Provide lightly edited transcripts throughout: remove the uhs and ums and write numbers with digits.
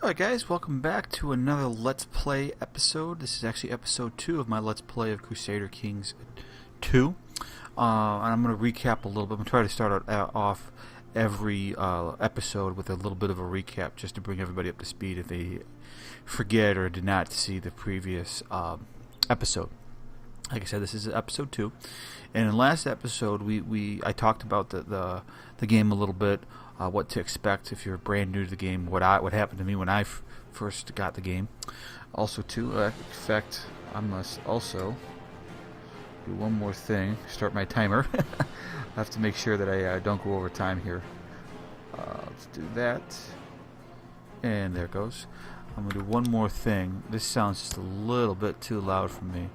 Alright guys, welcome back to another Let's Play episode. This is actually episode 2 of my Let's Play of Crusader Kings 2. And I'm going to recap a little bit. I'm going to try to start off every episode with a little bit of a recap just to bring everybody up to speed if they forget or did not see the previous episode. Like I said, this is episode 2. And in the last episode, I talked about the game a little bit. What to expect if you're brand new to the game, what happened to me when I first got the game. Also, too, in fact, I must also do one more thing. Start my timer. I have to make sure that I don't go over time here. Let's do that. And there it goes. I'm going to do one more thing. This sounds just a little bit too loud for me.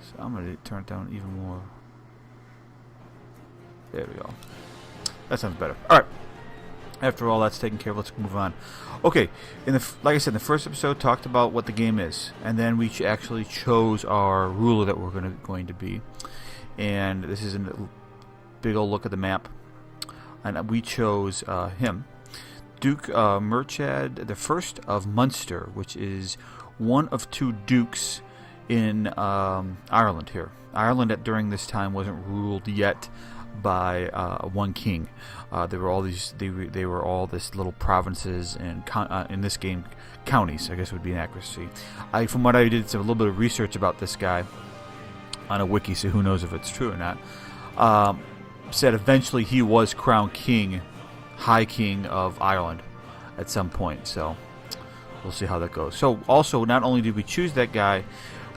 So I'm going to turn it down even more. There we go. That sounds better. Alright. After all that's taken care of, let's move on. Okay, like I said, in the first episode, talked about what the game is, and then we actually chose our ruler that we're going to be. And this is a big old look at the map, and we chose him, Duke Murchad the First of Munster, which is one of 2 dukes in Ireland here. Ireland during this time wasn't ruled yet by one king. They were all this little provinces and in this game counties, I guess would be an accuracy. From what I did a little bit of research about this guy on a wiki, so who knows if it's true or not. Said eventually he was crowned king, high king of Ireland at some point. So we'll see how that goes. So also, not only did we choose that guy,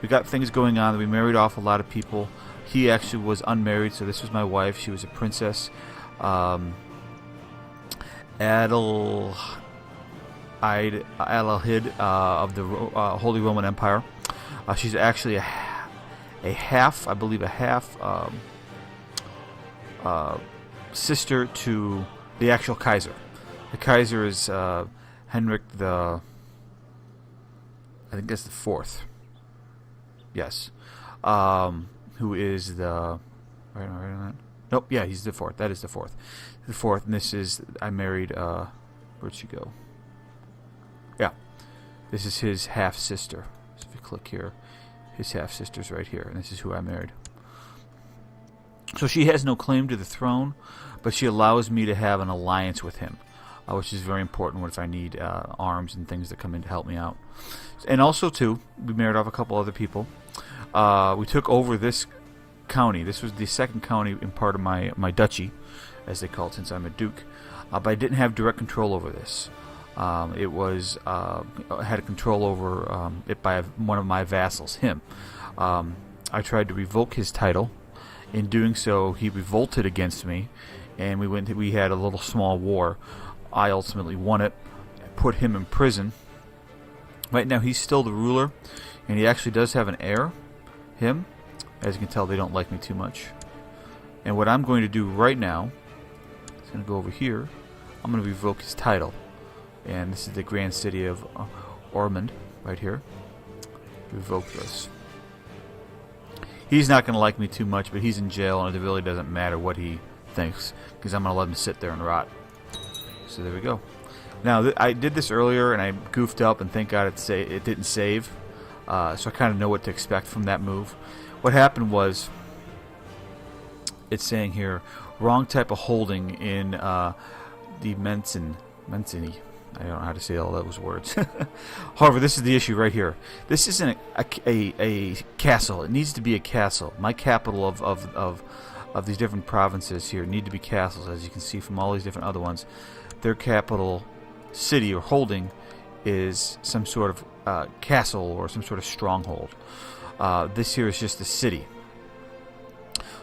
we got things going on. We married off a lot of people. He actually was unmarried, so this was my wife. She was a princess. Adelhid of the Holy Roman Empire. She's actually a half, I believe, sister to the actual Kaiser. The Kaiser is Henrik I think that's the 4th. Yes. Who is the... Right on that? Nope, yeah, he's the 4th. That is the 4th. The 4th, and this is... I married... where'd she go? Yeah. This is his half-sister. So if you click here, his half-sister's right here, and this is who I married. So she has no claim to the throne, but she allows me to have an alliance with him, which is very important if I need arms and things that come in to help me out. And also, too, we married off a couple other people. We took over this county. This was the second county in part of my duchy, as they call it, since I'm a duke. But I didn't have direct control over this. It was I had control over it by one of my vassals, him. I tried to revoke his title. In doing so, he revolted against me, and we had a little small war. I ultimately won it, put him in prison. Right now, he's still the ruler, and he actually does have an heir. Him. As you can tell, they don't like me too much. And what I'm going to do right now is going to go over here. I'm going to revoke his title. And this is the grand city of Ormond, right here. Revoke this. He's not going to like me too much, but he's in jail, and it really doesn't matter what he thinks, because I'm going to let him sit there and rot. So there we go. Now, I did this earlier, and I goofed up, and thank God it didn't save. So I kind of know what to expect from that move. What happened was, it's saying here, wrong type of holding in the Mencini. I don't know how to say all those words. However, this is the issue right here. This isn't a castle. It needs to be a castle. My capital of these different provinces here need to be castles, as you can see from all these different other ones. Their capital city or holding is some sort of castle or some sort of stronghold. This here is just a city.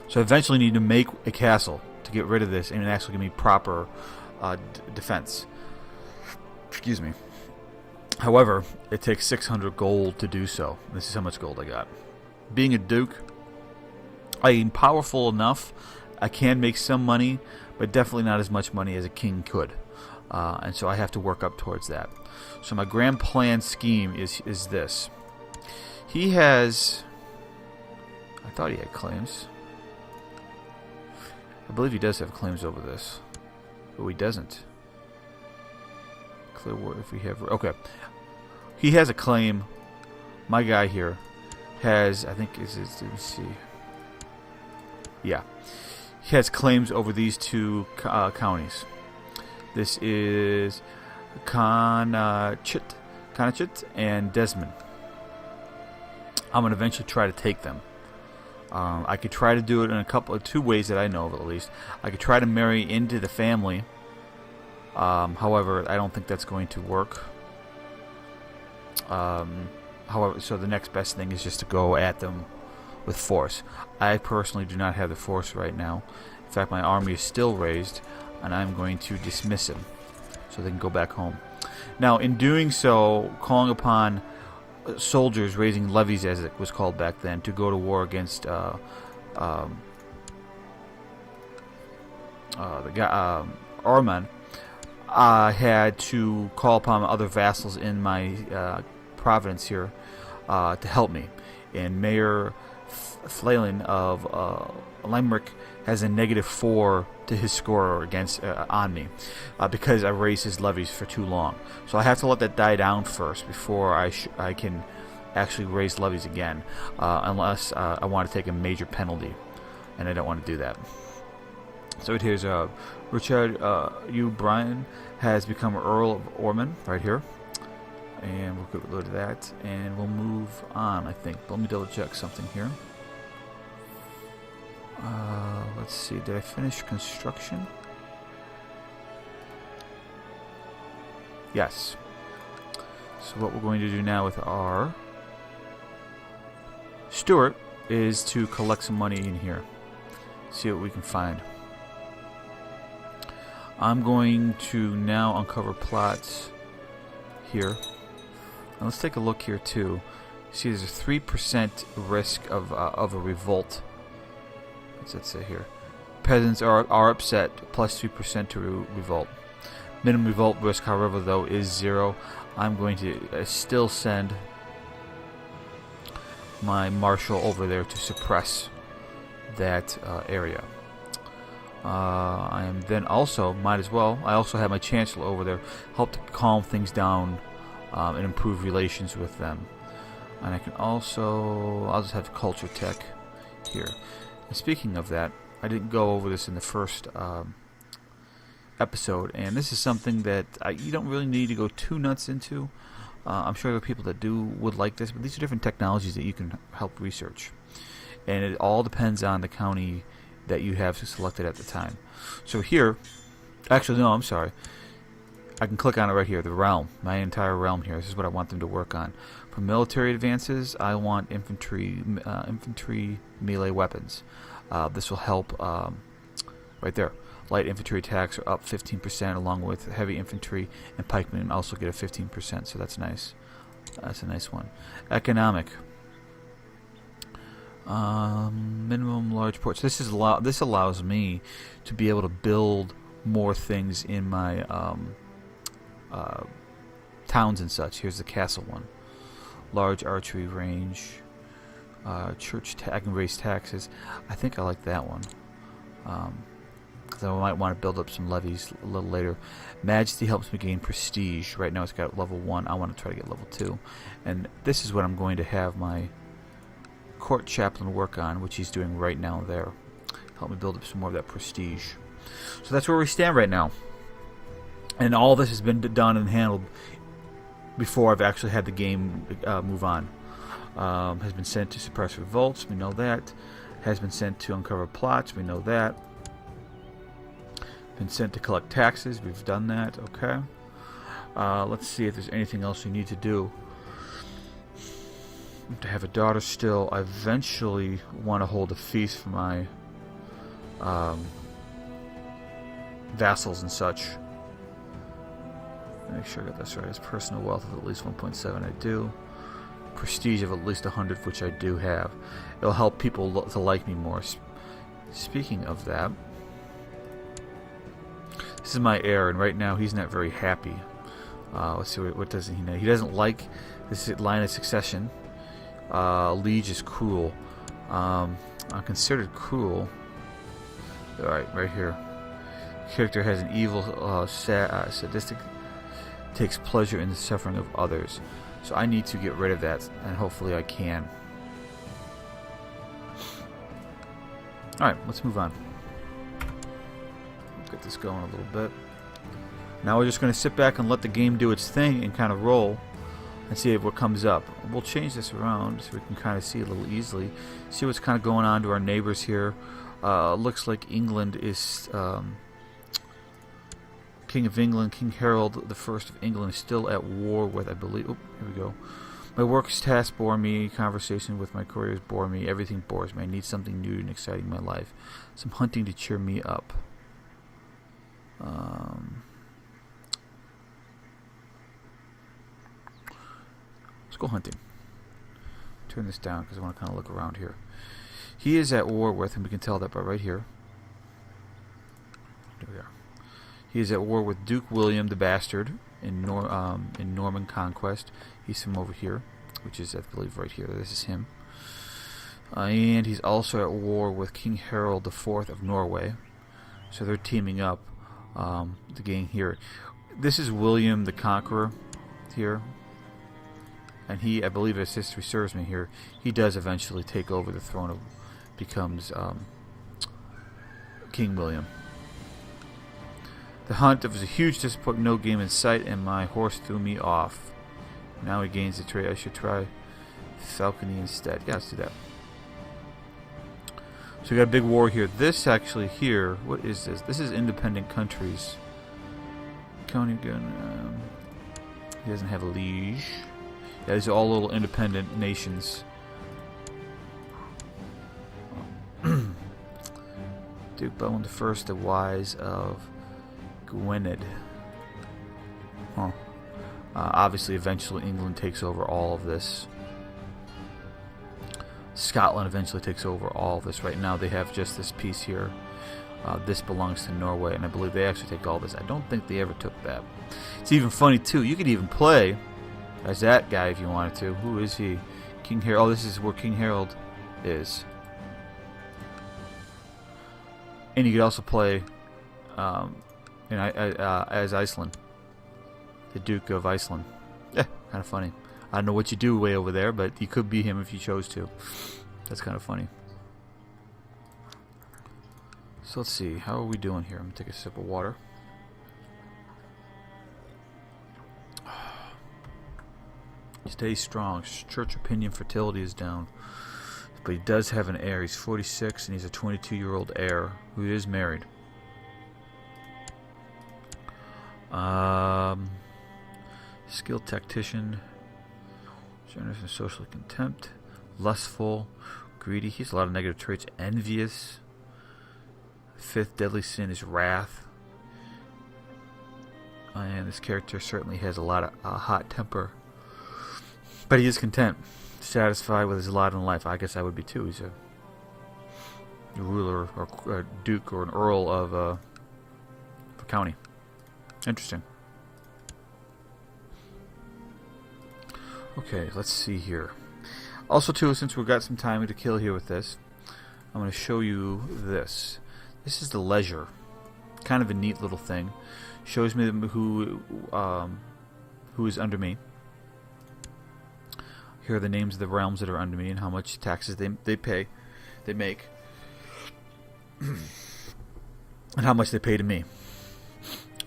So I eventually need to make a castle to get rid of this and actually give me proper defense. Excuse me. However, it takes 600 gold to do so. This is how much gold I got. Being a duke, I am powerful enough. I can make some money, but definitely not as much money as a king could. And so I have to work up towards that. So my grand plan scheme is this. He has... I thought he had claims. I believe he does have claims over this. But he doesn't. declare war if we have... Okay. He has a claim. My guy here has... I think is... Let me see. Yeah. He has claims over these two counties. This is Conachit and Desmond. I'm going to eventually try to take them. I could try to do it in two ways that I know of, at least. I could try to marry into the family. However, I don't think that's going to work. However, so the next best thing is just to go at them with force. I personally do not have the force right now. In fact, my army is still raised, and I'm going to dismiss him so they can go back home. Now, in doing so, calling upon soldiers raising levies, as it was called back then, to go to war against Ormond, I had to call upon other vassals in my province here to help me. And Mayor Flalin of Limerick has a -4 to his score against on me because I raised his levies for too long. So I have to let that die down first before I can actually raise levies again, unless I want to take a major penalty, and I don't want to do that. So here's Richard Brian has become Earl of Ormond right here, and we'll get rid of that, and we'll move on. I think. But let me double check something here. Let's see, did I finish construction? Yes. So what we're going to do now with our Stuart is to collect some money in here. See what we can find. I'm going to now uncover plots here. And let's take a look here too. See, there's a 3% risk of a revolt. What's that say here? Peasants are upset, plus 3% to revolt. Minimum revolt risk, however, though, is 0. I'm going to still send my marshal over there to suppress that area. I am then also, might as well, I also have my chancellor over there, help to calm things down and improve relations with them. And I can also, I'll just have culture tech here. And speaking of that, I didn't go over this in the first episode, and this is something that you don't really need to go too nuts into. I'm sure there are people that would like this, but these are different technologies that you can help research. And it all depends on the county that you have selected at the time. So here, actually no, I'm sorry. I can click on it right here, the realm, my entire realm here. This is what I want them to work on. For military advances, I want infantry melee weapons. This will help right there. Light infantry attacks are up 15%, along with heavy infantry and pikemen also get a 15%, so that's nice. That's a nice one. Economic. Minimum large ports. This allows me to be able to build more things in my towns and such. Here's the castle one. Large archery range. Church I can raise taxes. I think I like that one. Because I might want to build up some levies a little later. Majesty helps me gain prestige. Right now it's got level 1. I want to try to get level 2. And this is what I'm going to have my court chaplain work on, which he's doing right now there. Help me build up some more of that prestige. So that's where we stand right now. And all this has been done and handled before I've actually had the game move on. Has been sent to suppress revolts, we know that. Has been sent to uncover plots, we know that. Been sent to collect taxes, we've done that, okay. Let's see if there's anything else we need to do. To have a daughter still, I eventually want to hold a feast for my vassals and such. Make sure I got this right. It's personal wealth of at least 1.7, I do. Prestige of at least 100, which I do have. It'll help people to like me more. Speaking of that, this is my heir, and right now he's not very happy. Let's see, what doesn't he know? He doesn't like this line of succession. Liege is cruel. I'm considered cruel. Alright, right here. Character has an evil, sadistic takes pleasure in the suffering of others. So I need to get rid of that, and hopefully I can. Alright, let's move on. Get this going a little bit. Now we're just going to sit back and let the game do its thing and kind of roll and see what comes up. We'll change this around so we can kind of see a little easily. See what's kind of going on to our neighbors here. Looks like England is... King of England, King Harold the First of England, is still at war with, I believe... Oh, here we go. My work's tasks bore me. Conversation with my couriers bore me. Everything bores me. I need something new and exciting in my life. Some hunting to cheer me up. Let's go hunting. Turn this down because I want to kind of look around here. He is at war with, and we can tell that by right here. There we are. He is at war with Duke William the Bastard in Norman conquest. He's from over here, which is, I believe, right here. This is him. And he's also at war with King Harold the Fourth of Norway. So they're teaming up to gain here. This is William the Conqueror here. And he, I believe, as history serves me here, he does eventually take over the throne of, becomes King William. The hunt, it was a huge disappointment, no game in sight, and my horse threw me off. Now he gains the trade. I should try falconry instead. Yeah, let's do that. So we got a big war here. This actually here, what is this? This is independent countries. County gun. He doesn't have a liege. Yeah, these are all little independent nations. Duke Bowen the First, the Wise of Gwynedd. Huh. Obviously, eventually England takes over all of this. Scotland eventually takes over all of this. Right now they have just this piece here. This belongs to Norway, and I believe they actually take all this. I don't think they ever took that. It's even funny, too. You could even play as that guy if you wanted to. Who is he? King Harold. Oh, this is where King Harold is. And you could also play as Iceland. The Duke of Iceland. Yeah, kind of funny. I don't know what you do way over there, but you could be him if you chose to. That's kind of funny. So let's see. How are we doing here? I'm going to take a sip of water. Stay strong. Church opinion fertility is down. But he does have an heir. He's 46 and he's a 22-year-old heir who is married. Skilled tactician. Generous and socially contempt. Lustful. Greedy. He has a lot of negative traits. Envious. Fifth deadly sin is wrath. And this character certainly has a lot of hot temper. But he is content. Satisfied with his lot in life. I guess I would be too. He's a ruler or a duke or an earl of a county. Interesting. Okay, let's see here. Also, too, since we've got some time to kill here with this, I'm going to show you this. This is the leisure. Kind of a neat little thing. Shows me who is under me. Here are the names of the realms that are under me and how much taxes they make, and how much they pay to me.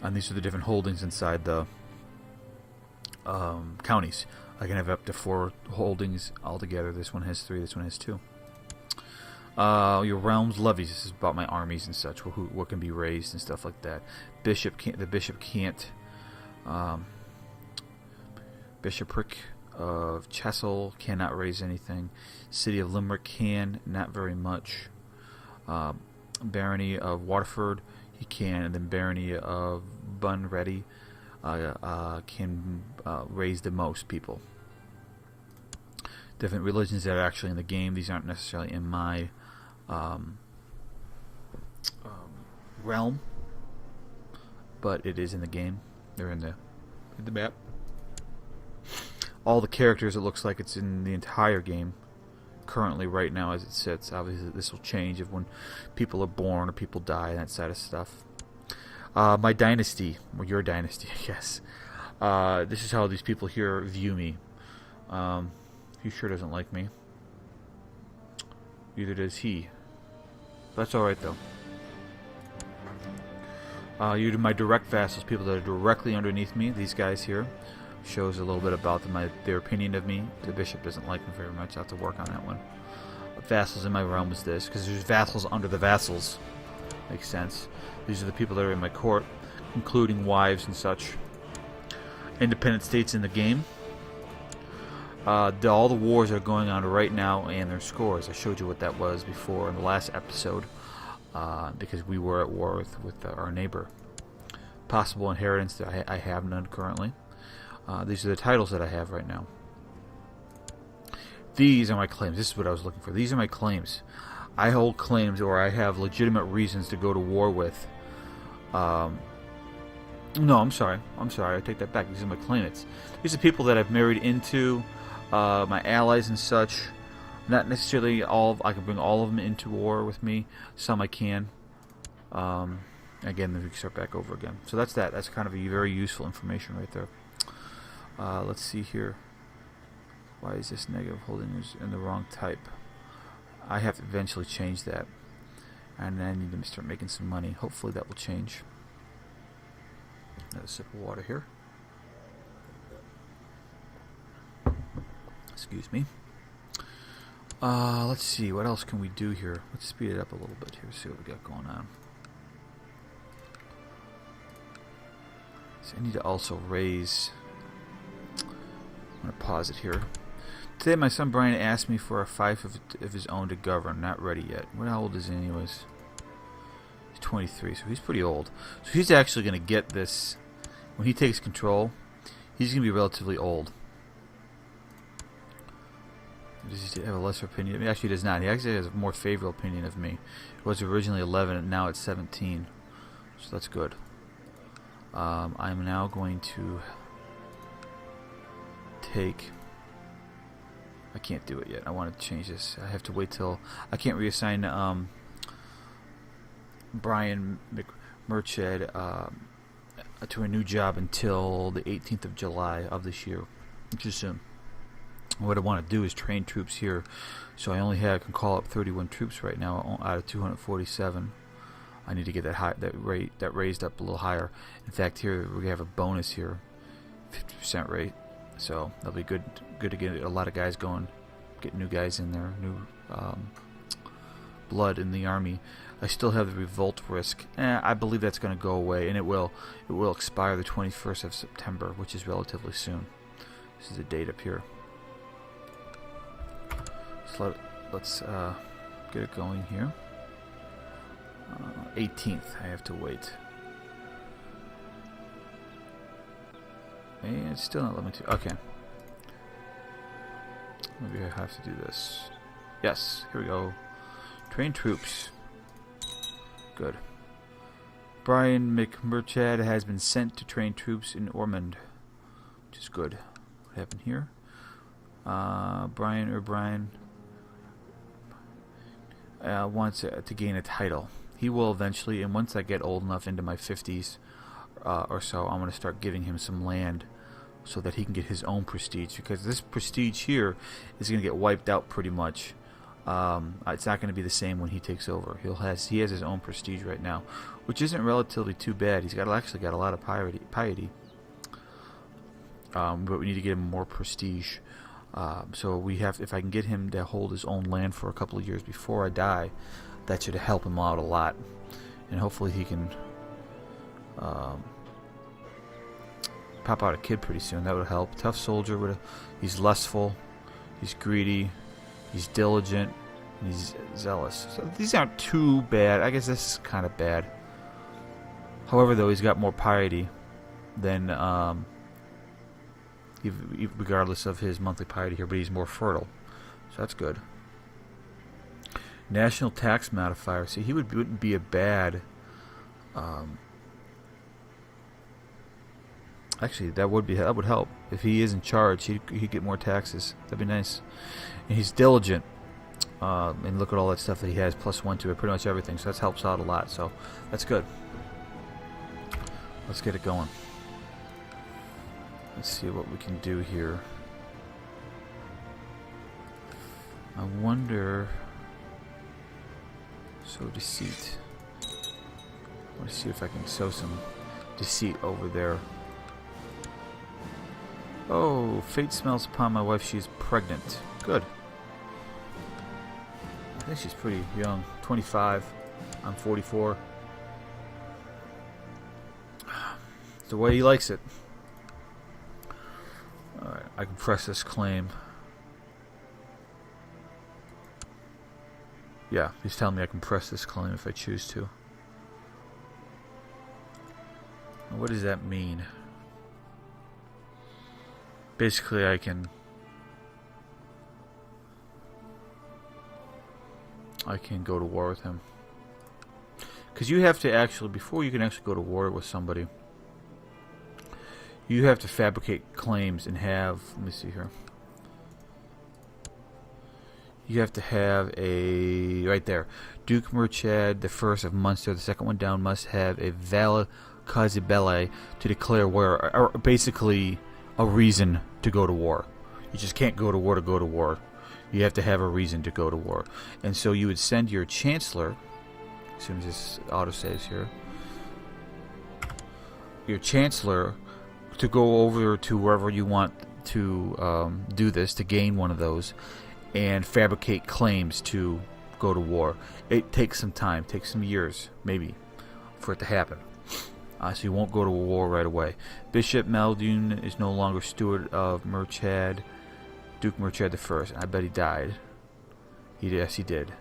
And these are the different holdings inside the counties. I can have up to 4 holdings altogether. This one has 3. This one has 2. Your realms levies. This is about my armies and such. What can be raised and stuff like that. The bishop can't. Bishopric of Chessel cannot raise anything. City of Limerick can, not very much. Barony of Waterford, he can, and then Barony of Bunready can raise the most people. Different religions that are actually in the game. These aren't necessarily in my realm, but it is in the game. They're in the map. All the characters, it looks like it's in the entire game currently right now as it sits. Obviously this will change if when people are born or people die and that side of stuff. My dynasty, or your dynasty I guess. This is how these people here view me. He sure doesn't like me. Neither does he. That's alright, though. You're my direct vassals, people that are directly underneath me. These guys here. Shows a little bit about their opinion of me. The bishop doesn't like me very much. I'll have to work on that one. Vassals in my realm is this, because there's vassals under the vassals. Makes sense. These are the people that are in my court, including wives and such. Independent states in the game. All the wars that are going on right now and their scores. I showed you what that was before in the last episode, because we were at war with our neighbor. Possible inheritance. I have none currently. These are the titles that I have right now. These are my claims. This is what I was looking for. These are my claims. I hold claims, or I have legitimate reasons to go to war with. No, I'm sorry. I take that back. These are my claimants. These are people that I've married into, my allies and such. Not necessarily all. I can bring all of them into war with me. Some I can. Again, then we can start back over again. So that's that. That's kind of a very useful information right there. Let's see here. Why is this negative holding is in the wrong type? I have to eventually change that. And then I need to start making some money. Hopefully that will change. Another sip of water here. Excuse me. Let's see. What else can we do here? Let's speed it up a little bit here. See what we got going on. So I need to also raise... I'm going to pause it here. Today my son Brian asked me for a fief of his own to govern. Not ready yet. How old is he anyways? He's 23, so he's pretty old. So he's actually going to get this. When he takes control, he's going to be relatively old. Does he have a lesser opinion? I mean, actually, he does not. He actually has a more favorable opinion of me. It was originally 11, and now it's 17. So that's good. I'm now going to take... I can't do it yet. I want to change this. I have to wait till... I can't reassign Brian McMurchad to a new job until the 18th of July of this year, which is soon. What I want to do is train troops here. So I only can call up 31 troops right now out of 247. I need to get that raised up a little higher. In fact, here we have a bonus here, 50% rate. So that'll be good to get a lot of guys going, get new guys in there, new blood in the army. I still have the revolt risk. I believe that's going to go away, and it will expire the 21st of September, which is relatively soon. This is the date up here. So let's get it going here. 18th, I have to wait. And it's still not letting me to. Okay. Maybe I have to do this. Yes, here we go. Train troops. Good. Brian McMurchad has been sent to train troops in Ormond, which is good. What happened here? Brian wants to gain a title. He will eventually, and once I get old enough into my 50s or so, I'm going to start giving him some land so that he can get his own prestige, because this prestige here is going to get wiped out pretty much. It's not going to be the same when he takes over. He has his own prestige right now, which isn't relatively too bad. He's actually got a lot of piety. But we need to get him more prestige. So if I can get him to hold his own land for a couple of years before I die, that should help him out a lot, and hopefully he can pop out a kid pretty soon. That would help. Tough soldier. He's lustful. He's greedy. He's diligent. And he's zealous. So these aren't too bad. I guess this is kind of bad. However, though, he's got more piety than regardless of his monthly piety here, but he's more fertile. So that's good. National tax modifier. See, he wouldn't be a bad... actually, that would help. If he is in charge, he'd get more taxes. That'd be nice. And he's diligent. And look at all that stuff that he has, +1 to it, pretty much everything. So that helps out a lot. So that's good. Let's get it going. Let's see what we can do here. I wonder... Sow deceit. I want to see if I can sow some deceit over there. Oh, fate smells upon my wife. She's pregnant. Good. I think she's pretty young. 25. I'm 44. It's the way he likes it. Alright, I can press this claim. Yeah, he's telling me I can press this claim if I choose to. What does that mean? Basically, I can go to war with him. Because you have to actually, before you can actually go to war with somebody, you have to fabricate claims and have, let me see here. You have to have a, right there, Duke Murchad the first of Munster, the second one down, must have a valid cause belli to declare war, or basically a reason to go to war. You just can't go to war to go to war. You have to have a reason to go to war. And so you would send your chancellor, as soon as this autosaves here, your chancellor to go over to wherever you want to do this, to gain one of those, and fabricate claims to go to war. It takes some time, takes some years, maybe, for it to happen. So you won't go to war right away. Bishop Maldun is no longer steward of Murchad, Duke Murchad the First. I bet he died. Yes, he did.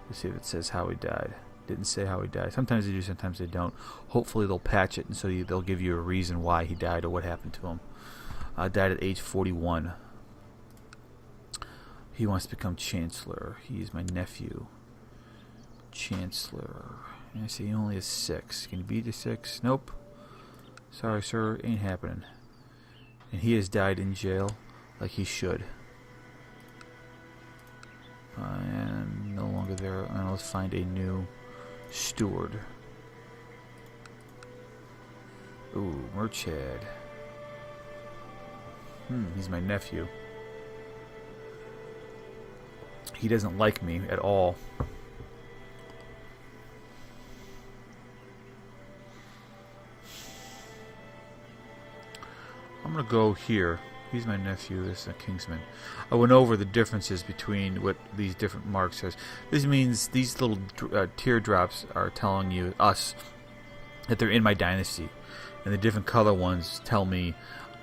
Let's see if it says how he died. Didn't say how he died. Sometimes they do, sometimes they don't. Hopefully they'll patch it, and so they'll give you a reason why he died or what happened to him. Died at age 41. He wants to become Chancellor. He is my nephew. Chancellor. I see he only has 6. Can he beat the 6? Nope. Sorry, sir. Ain't happening. And he has died in jail like he should. And no longer there. And let's find a new steward. Ooh, Murchad. He's my nephew. He doesn't like me at all. I'm going to go here. He's my nephew. This is a Kingsman. I went over the differences between what these different marks are. This means these little teardrops are telling you, us, that they're in my dynasty. And the different color ones tell me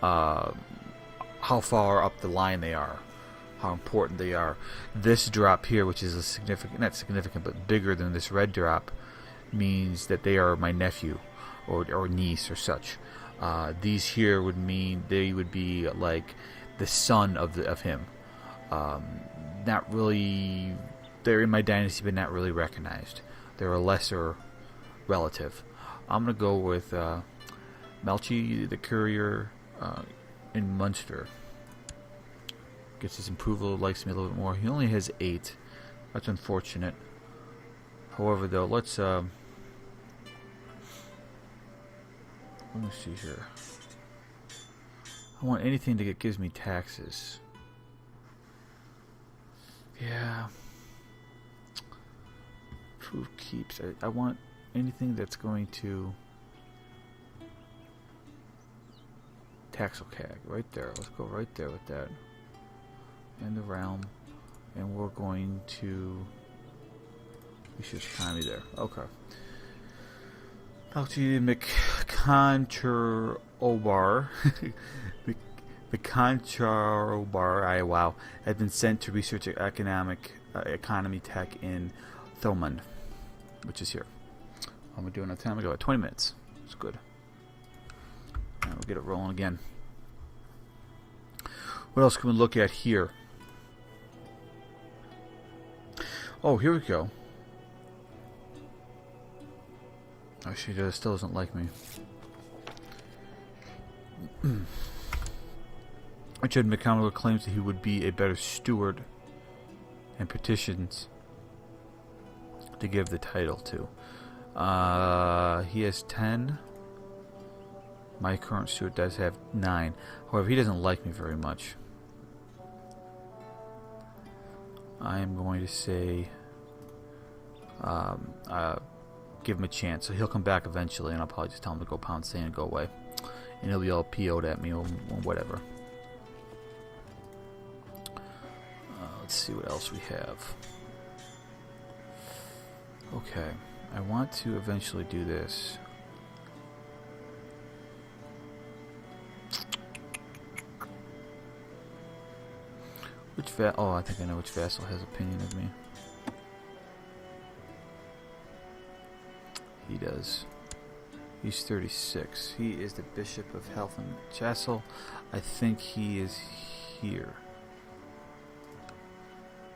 how far up the line they are, how important they are. This drop here, which is a significant, not significant, but bigger than this red drop, means that they are my nephew or niece or such. These here would mean they would be like the son of him. Not really, they're in my dynasty, but not really recognized. They're a lesser relative. I'm gonna go with Melchi, the courier in Munster. Gets his approval, likes me a little bit more. He only has 8. That's unfortunate. However, though, let's let me see here. I want anything that gives me taxes. Yeah. Proof keeps. I want anything that's going to taxel CAG right there. Let's go right there with that. And the realm, and we're going to research economy there. Okay. Alti McConcher Obar, McConcher Obar, wow, had been sent to research economy tech in Thomond, which is here. I'm gonna do enough time ago. 20 minutes. It's good. And we'll get it rolling again. What else can we look at here? Oh, here we go. Oh, she still doesn't like me. Richard McConnell claims that he would be a better steward and petitions to give the title to. He has 10. My current steward does have 9. However, he doesn't like me very much. I am going to say, give him a chance. So he'll come back eventually, and I'll probably just tell him to go pound sand and go away. And he'll be all PO'd at me or whatever. Let's see what else we have. Okay, I want to eventually do this. Oh, I think I know which vassal has opinion of me. He does. He's 36. He is the Bishop of Health and Chassel. I think he is here.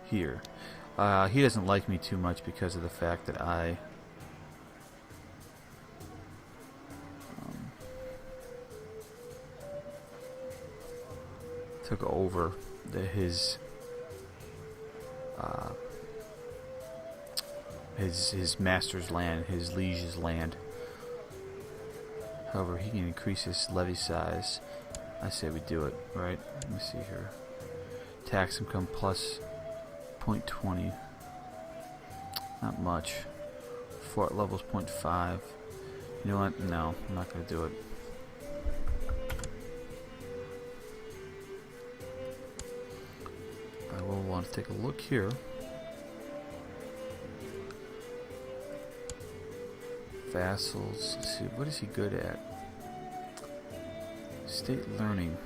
Here. He doesn't like me too much because of the fact that I took over his master's land, his liege's land. However, he can increase his levy size. I say we do it, right? Let me see here. Tax income plus 0.20. Not much. Fort levels 0.5. You know what? No, I'm not going to do it. I will want to take a look here. Vassals. Let's see, what is he good at? State learning.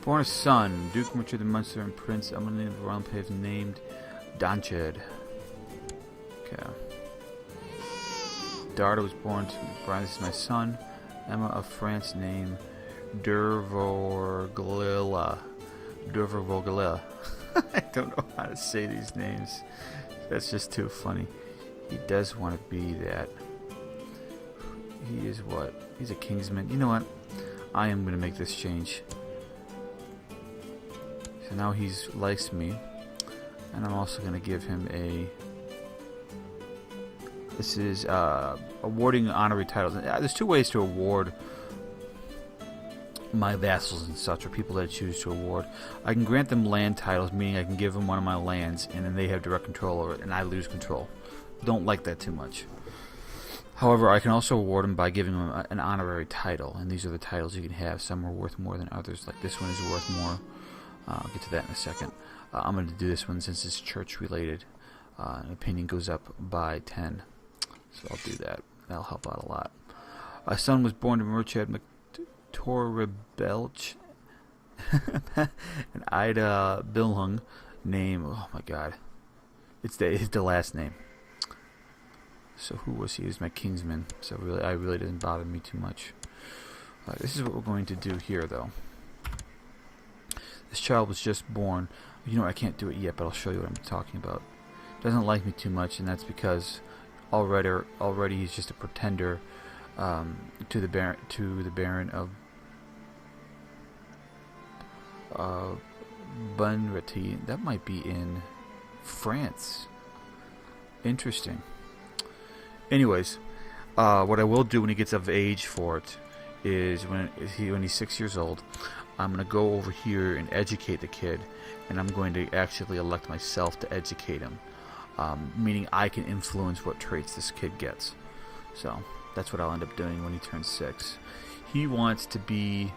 Born a son, Duke Richard the Munster and Prince Emily of the Royal Pave named Danched. Okay. Daughter was born to Brian. This is my son, Emma of France, named Dervorglilla. Dervorglilla. I don't know how to say these names. That's just too funny. He does want to be that. He is what? He's a Kingsman. You know what? I am going to make this change. So now he likes me, and I'm also going to give him a. This is awarding honorary titles. There's 2 ways to award my vassals and such, or people that I choose to award. I can grant them land titles, meaning I can give them one of my lands, and then they have direct control over it, and I lose control. Don't like that too much. However, I can also award them by giving them an honorary title, and these are the titles you can have. Some are worth more than others, like this one is worth more. I'll get to that in a second. I'm going to do this one since it's church-related. An opinion goes up by 10. So I'll do that. That'll help out a lot. A son was born to Merchad McTorrebelch and Ida Bilhung. Name, oh my god. It's the last name. So who was he? He was my kingsman. So I really didn't bother me too much. This is what we're going to do here, though. This child was just born. You know, I can't do it yet, but I'll show you what I'm talking about. Doesn't like me too much, and that's because already he's just a pretender to the Baron of Bunrati. That might be in France. Interesting. Anyways, what I will do when he gets of age for it is when he's 6 years old, I'm going to go over here and educate the kid, and I'm going to actually elect myself to educate him, meaning I can influence what traits this kid gets. So that's what I'll end up doing when he turns 6. He wants to be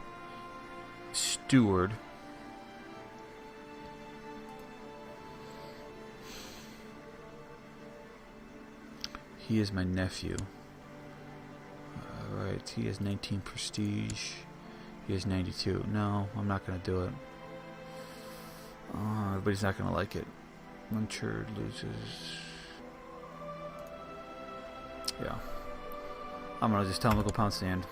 steward. He is my nephew. Alright, he has 19 prestige. He has 92. No, I'm not going to do it. Everybody's not going to like it. Munchard loses. Yeah. I'm going to just tell him to go pound sand.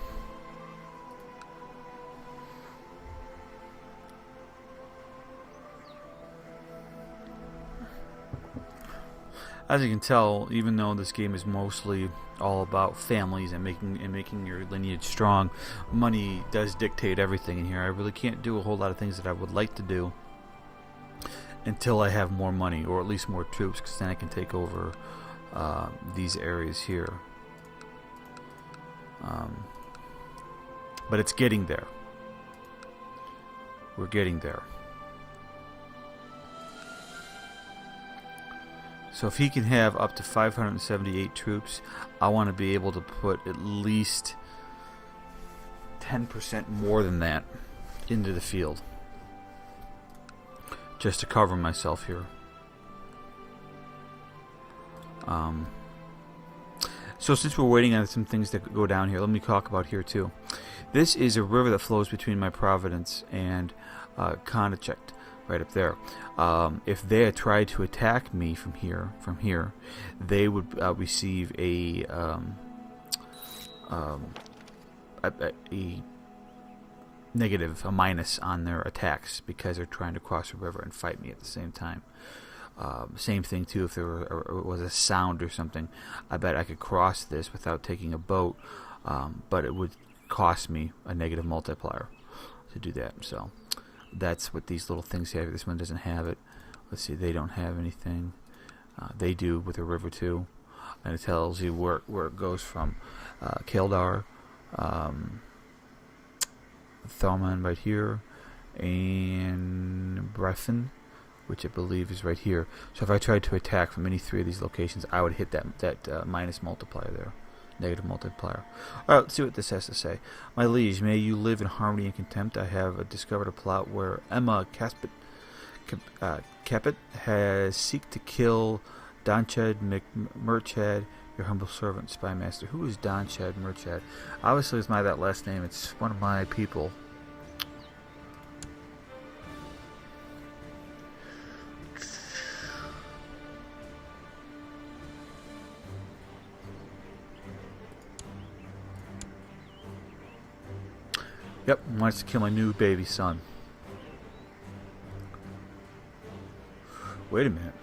As you can tell, even though this game is mostly all about families and making your lineage strong, money does dictate everything in here. I really can't do a whole lot of things that I would like to do until I have more money, or at least more troops, because then I can take over these areas here. But it's getting there. We're getting there. So if he can have up to 578 troops, I want to be able to put at least 10% more than that into the field, just to cover myself here. So since we're waiting on some things that go down here, let me talk about here too. This is a river that flows between my province and Connacht, right up there. If they had tried to attack me from here, they would receive a negative, a minus on their attacks, because they're trying to cross a river and fight me at the same time. Same thing too, if there was a sound or something, I bet I could cross this without taking a boat, but it would cost me a negative multiplier to do that. So that's what these little things have. This one doesn't have it. Let's see, they don't have anything. They do with a river too, and it tells you where it goes from. Kildare, Thomond right here, and Breffen, which I believe is right here. So if I tried to attack from any three of these locations, I would hit that minus multiplier there, negative multiplier. All right, let's see what this has to say. My liege, may you live in harmony and contempt. I have discovered a plot where Emma Capet has seek to kill Donched McMurchad, your humble servant, spy master. Who is Donched Murchad? Obviously, it's not that last name. It's one of my people. Yep, wants to kill my new baby son. Wait a minute.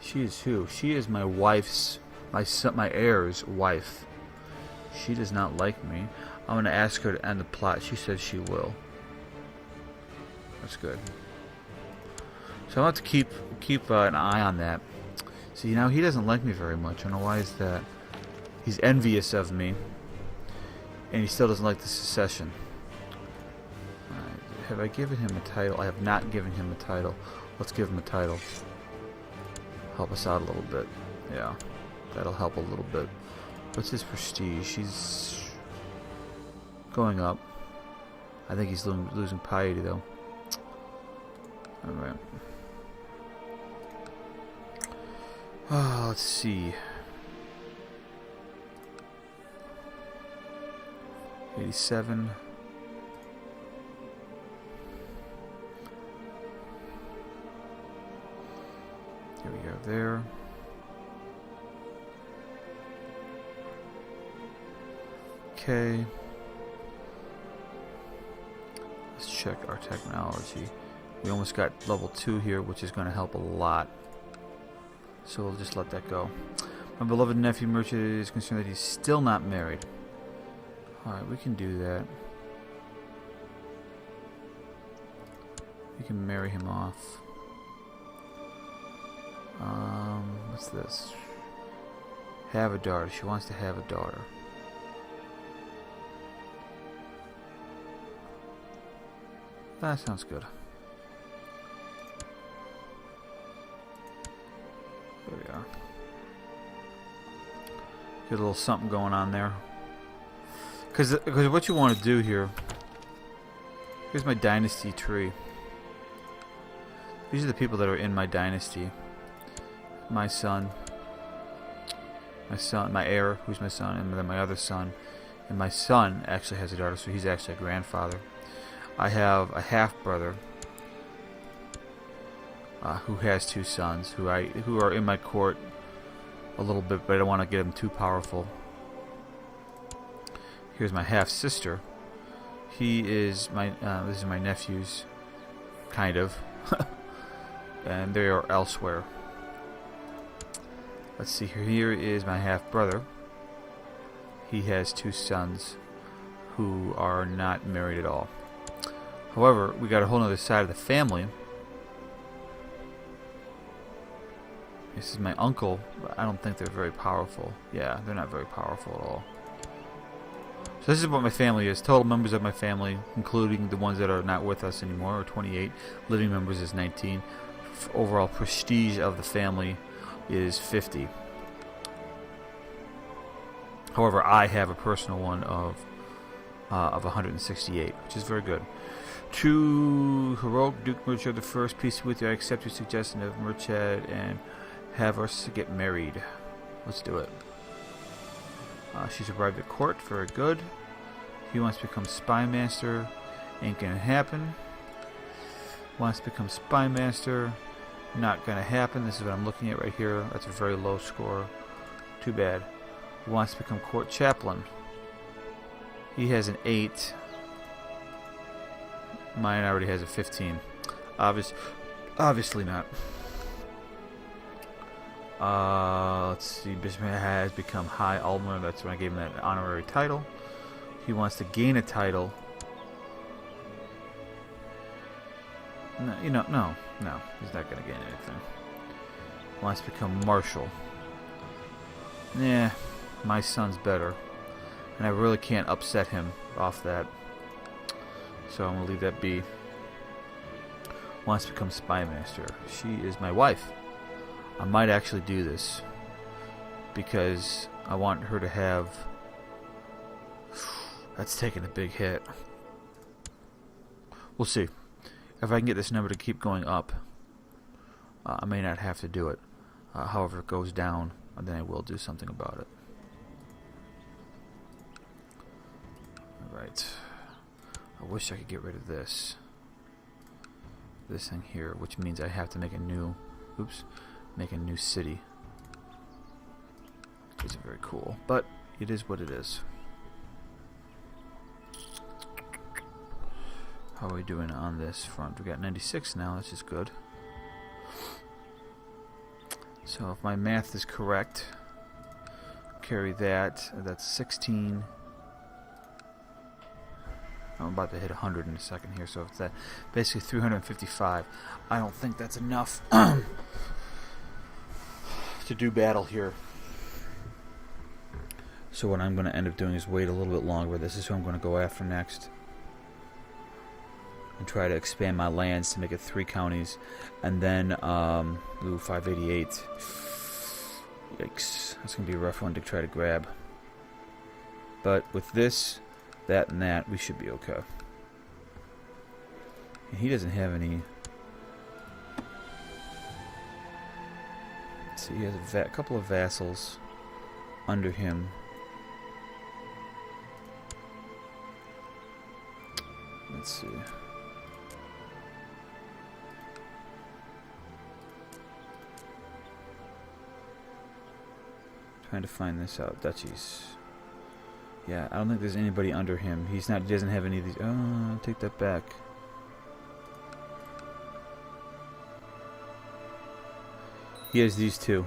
She is who? She is my wife's, my heir's wife. She does not like me. I'm going to ask her to end the plot. She says she will. That's good. So I'll have to keep an eye on that. See, now he doesn't like me very much. I don't know why is that. He's envious of me. And he still doesn't like the secession. Have I given him a title? I have not given him a title. Let's give him a title. Help us out a little bit. Yeah, that'll help a little bit. What's his prestige? He's going up. I think he's losing piety, though. Alright. Let's see. 87. Here we go there. Okay. Let's check our technology. We almost got level 2 here, which is going to help a lot. So we'll just let that go. My beloved nephew Merchant is concerned that he's still not married. Alright, we can do that. We can marry him off. What's this? Have a daughter. She wants to have a daughter. That sounds good. There we are. Get a little something going on there. Because what you want to do here... Here's my dynasty tree. These are the people that are in my dynasty. My son, my heir, who's my son, and then my other son. And my son actually has a daughter, so he's actually a grandfather. I have a half-brother who has 2 sons, who are in my court a little bit, but I don't want to get them too powerful. Here's my half-sister. He is my, this is my nephew's, kind of. and they are elsewhere. Let's see here. Here is my half-brother. He has 2 sons who are not married at all. However, we got a whole other side of the family. This is my uncle, but I don't think they're very powerful. Yeah, they're not very powerful at all. So this is what my family is. Total members of my family, including the ones that are not with us anymore, are 28. Living members is 19. Overall prestige of the family is 50. However, I have a personal one of 168, which is very good. To heroic Duke Murchad the First, peace be with you. I accept your suggestion of Murchad and have us get married. Let's do it. She's arrived at court. Very good. He wants to become spy master. Ain't gonna happen. Wants to become spy master. Not gonna happen. This is what I'm looking at right here. That's a very low score. Too bad. Wants to become court chaplain. He has an 8. Mine already has a 15. Obviously not. Let's see. Bishop has become High Alderman. That's when I gave him that honorary title. He wants to gain a title. No, no. He's not going to gain anything. Wants to become Marshal. Yeah, my son's better. And I really can't upset him off that. So I'm going to leave that be. Wants to become Spy Master. She is my wife. I might actually do this. Because I want her to have... That's taking a big hit. We'll see. If I can get this number to keep going up, I may not have to do it. However, if it goes down, then I will do something about it. Alright. I wish I could get rid of this. This thing here, which means I have to make a new... make a new city. Which isn't very cool. But it is what it is. How are we doing on this front? We got 96 now, that's just good. So if my math is correct, carry that. That's 16. I'm about to hit 100 in a second here, so it's that basically 355. I don't think that's enough to do battle here. So what I'm going to end up doing is wait a little bit longer. This is who I'm going to go after next. And try to expand my lands to make it 3 counties. And then, 588. Yikes. That's going to be a rough one to try to grab. But with this, that, and that, we should be okay. And he doesn't have any... Let's see, he has a couple of vassals under him. Let's see... Trying to find this out. Duchies. Yeah, I don't think there's anybody under him. He doesn't have any of these. Oh, I'll take that back. He has these 2.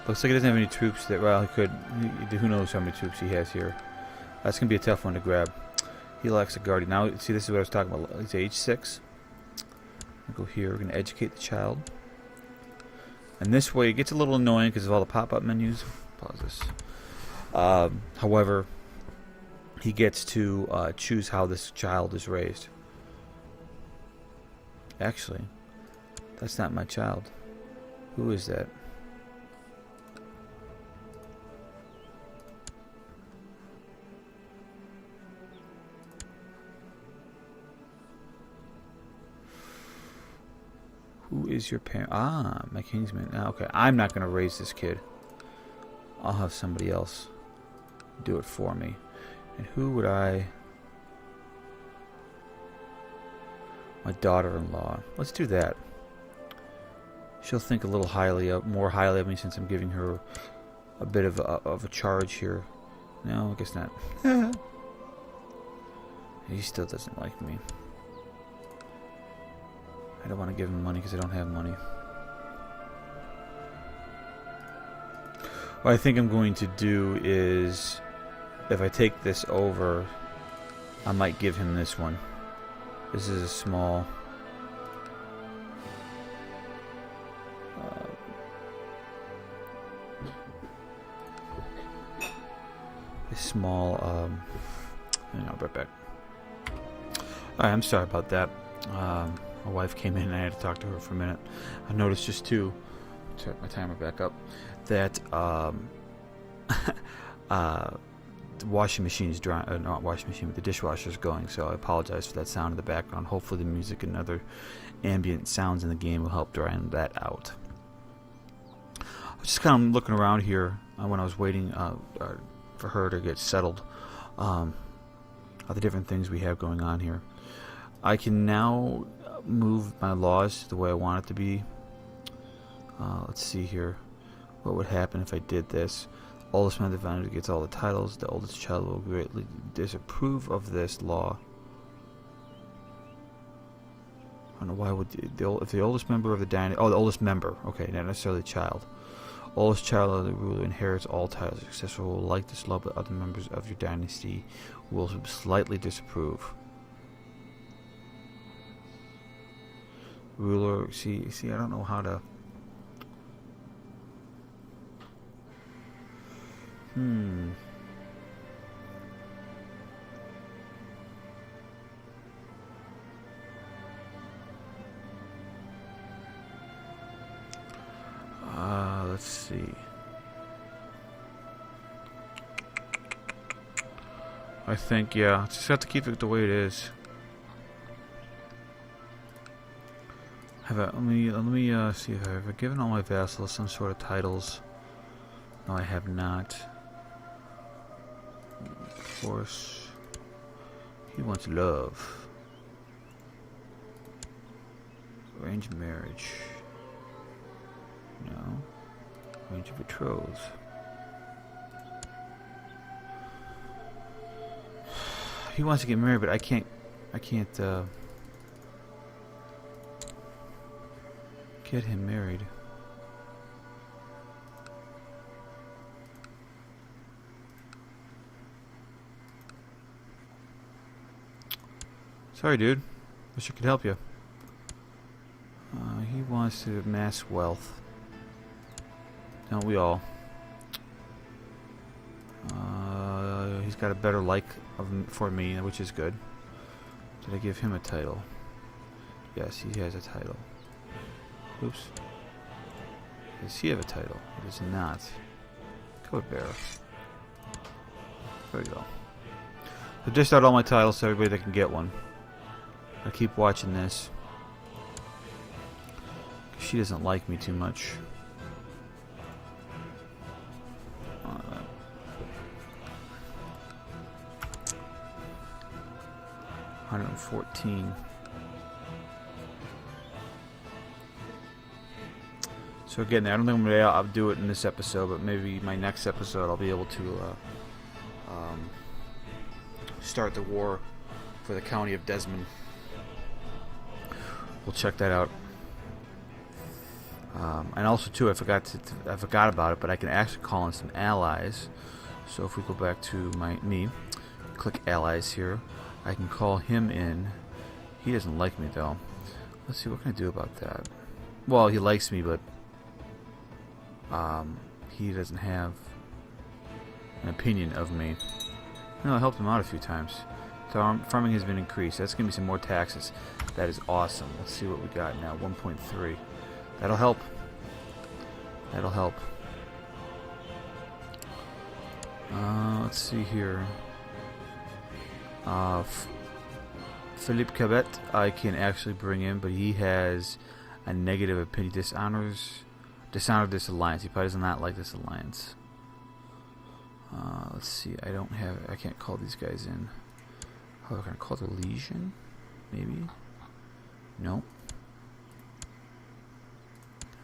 Looks like he doesn't have any troops that, well, he could. Who knows how many troops he has here. That's going to be a tough one to grab. He lacks a guardian. Now, see, this is what I was talking about. He's age 6. I'll go here. We're going to educate the child. And this way, it gets a little annoying because of all the pop-up menus. Pause this. However, he gets to choose how this child is raised. Actually, that's not my child. Who is that? Who is your parent? Ah, my kingsman. Ah, okay, I'm not going to raise this kid. I'll have somebody else do it for me. And who would I... My daughter-in-law. Let's do that. She'll think a little more highly of me since I'm giving her a bit of a charge here. No, I guess not. He still doesn't like me. I don't want to give him money because I don't have money. What I think I'm going to do is, if I take this over, I might give him this one. This is a small... hang on, right back. Alright, I'm sorry about that. My wife came in and I had to talk to her for a minute. I noticed just too, turn my timer back up, that the washing machine is drying, not washing machine, but the dishwasher is going, so I apologize for that sound in the background. Hopefully the music and other ambient sounds in the game will help drying that out. I was just kind of looking around here when I was waiting for her to get settled. All the different things we have going on here. I can now move my laws the way I want it to be. Let's see here. What would happen if I did this? Oldest man of the family gets all the titles. The oldest child will greatly disapprove of this law. I don't know why would if the oldest member of the dynasty... Oh, the oldest member. Okay, not necessarily the child. Oldest child of the ruler inherits all titles. Successor will like this law, but other members of your dynasty will slightly disapprove. Ruler, see, I don't know how to... Let's see. I think, yeah, just have to keep it the way it is. Let me see if I've given all my vassals some sort of titles. No, I have not. Of course, he wants love. Arranged marriage. No. Arrange a betrothal. He wants to get married, but I can't get him married. Sorry, dude. Wish I could help you. He wants to amass wealth. Don't we all? He's got a better for me, which is good. Did I give him a title? Yes, he has a title. Oops. Does he have a title? He does not. Code bearer. There we go. I dished out all my titles so everybody that can get one. I keep watching this. She doesn't like me too much. 114. So again, I don't think I'll do it in this episode, but maybe my next episode I'll be able to start the war for the county of Desmond. We'll check that out. And also too, I forgot about it, but I can actually call in some allies. So if we go back to me, click allies here, I can call him in. He doesn't like me though. Let's see, what can I do about that? Well, he likes me, but he doesn't have an opinion of me. No, I helped him out a few times. So farming has been increased. That's gonna be some more taxes. That is awesome. Let's see what we got now. 1.3. That'll help. That'll help. Let's see here. Philippe Cabet I can actually bring in, but he has a negative opinion. Dishonored this alliance. He probably does not like this alliance. Let's see. I can't call these guys in. Oh, can I call the Legion? Maybe. Nope.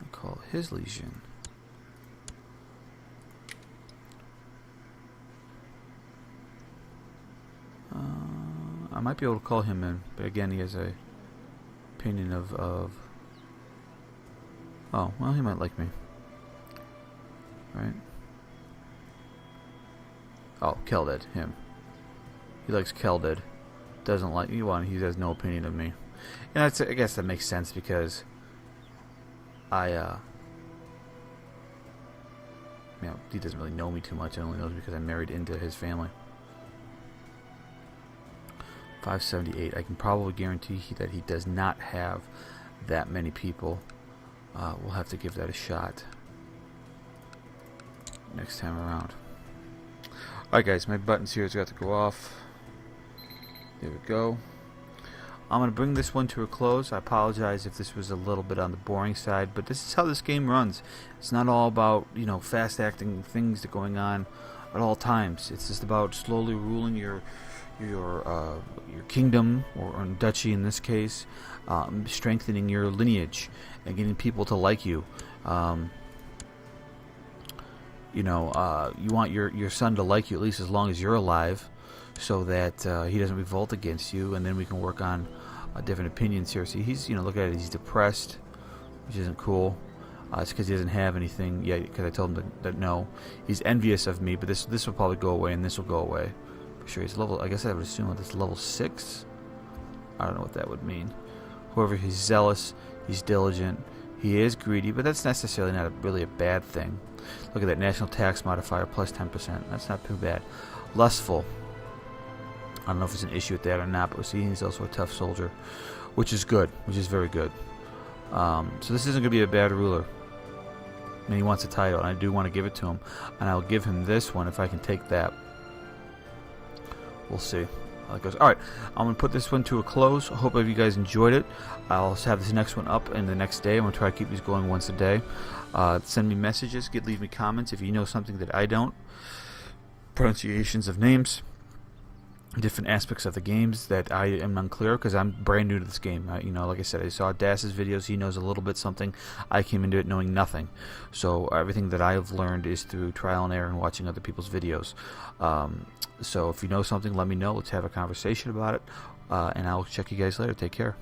I call his Legion. I might be able to call him in, but again, he has a opinion of oh, well, he might like me. Right? Oh, Kelded, him. He likes Kelded. Doesn't like you. He has no opinion of me. And I guess that makes sense because he doesn't really know me too much. He only knows me because I married into his family. 578. I can probably guarantee that he does not have that many people. We'll have to give that a shot next time around. Alright guys, my buttons here has got to go off. There we go. I'm going to bring this one to a close. I apologize if this was a little bit on the boring side, but this is how this game runs. It's not all about, fast acting things that are going on at all times. It's just about slowly ruling your kingdom, or duchy in this case, strengthening your lineage and getting people to like you. You want your son to like you at least as long as you're alive, so that he doesn't revolt against you, and then we can work on different opinions here. See, he's, look at it, he's depressed, which isn't cool. It's because he doesn't have anything yet, because I told him that no. He's envious of me, but this will probably go away, and this will go away. For sure, he's level, I guess I would assume that it's level 6. I don't know what that would mean. However, he's zealous, he's diligent, he is greedy, but that's necessarily not really a bad thing. Look at that, national tax modifier plus 10%. That's not too bad. Lustful. I don't know if it's an issue with that or not, but see, he's also a tough soldier, which is good, which is very good. So this isn't going to be a bad ruler. I mean, he wants a title, and I do want to give it to him, and I'll give him this one if I can take that. We'll see how it goes. Alright, I'm going to put this one to a close. I hope you guys enjoyed it. I'll have this next one up in the next day. I'm going to try to keep these going once a day. Send me messages, leave me comments if you know something that I don't. Pronunciations of names, different aspects of the games that I am unclear, because I'm brand new to this game. Like I said, I saw Das's videos. He knows a little bit something. I came into it knowing nothing. So everything that I've learned is through trial and error and watching other people's videos. So if you know something, let me know. Let's have a conversation about it. And I'll check you guys later. Take care.